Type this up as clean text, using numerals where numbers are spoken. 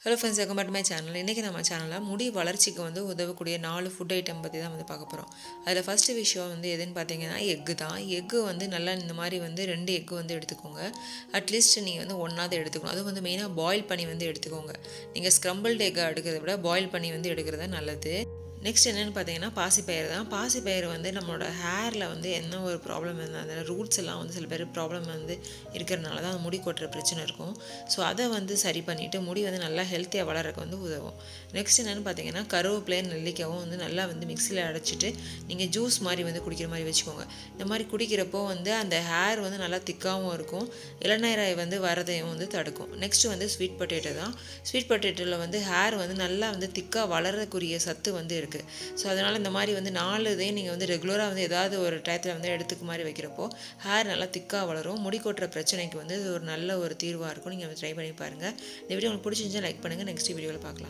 Hello friends, welcome back to my channel. இன்றைக்கி நம்ம சேனலில் முடி வளர்ச்சிக்கு உதவக்கூடிய 4 ஃபுட் ஐட்டம் பற்றி தான் பார்க்க போகிறோம். அதில் ஃபஸ்ட்டு விஷயம் எதுன்னு பார்த்தீங்கன்னா எக்கு தான். எக்கு நல்லா இந்த மாதிரி 2 எக்கு எடுத்துக்கோங்க. அட்லீஸ்ட் நீங்கள் ஒன்றாவது எடுத்துக்கணும். அதுவும் மெயினாக பாயில் பண்ணி எடுத்துக்கோங்க. நீங்கள் ஸ்க்ரம்பிள்டு எக்கை எடுக்கிறத விட பாயில் பண்ணி எடுக்கிறது நல்லது. நெக்ஸ்ட் என்னென்னு பார்த்தீங்கன்னா பாசிப்பயிறு தான். பாசிப்பயிறு நம்மளோட ஹேரில் என்ன ஒரு ப்ராப்ளம் இருந்தால் அந்த ரூட்ஸ் எல்லாம் சில பேர் ப்ராப்ளம் இருக்கிறதுனால தான் அந்த முடி கொட்டுற பிரச்சனை இருக்கும். ஸோ அதை சரி பண்ணிவிட்டு முடி நல்லா ஹெல்த்தியாக வளர்கிறதுக்கு உதவும். நெக்ஸ்ட் என்னென்னு பார்த்தீங்கன்னா கருவேப்பிலை நெல்லிக்காவும் நல்லா மிக்சியில் அடைச்சிட்டு நீங்கள் ஜூஸ் மாதிரி குடிக்கிற மாதிரி வச்சுக்கோங்க. இந்த மாதிரி குடிக்கிறப்போ அந்த ஹேர் நல்லா திக்காகவும் இருக்கும். இளநீரை வரதையும் தடுக்கும். நெக்ஸ்ட்டு ஸ்வீட் பொட்டேட்டோ தான். ஸ்வீட் பொட்டேட்டோவில் ஹேர் நல்லா திக்காக வளரக்கூடிய சத்து இருக்குது. ஸோ அதனால் இந்த மாதிரி 4 இதையும் நீங்கள் ரெகுலராக ஏதாவது ஒரு டயத்தில் எடுத்துக்க மாதிரி வைக்கிறப்போ ஹேர் நல்லா திக்காக வளரும். முடி கொட்டுற பிரச்சனைக்கு இது ஒரு நல்ல ஒரு தீர்வாக இருக்கும். நீங்கள் ட்ரை பண்ணி பாருங்கள். இந்த வீடியோ உங்களுக்கு பிடிச்சிருந்துச்சா லைக் பண்ணுங்கள். நெக்ஸ்ட் வீடியோவில் பார்க்கலாம்.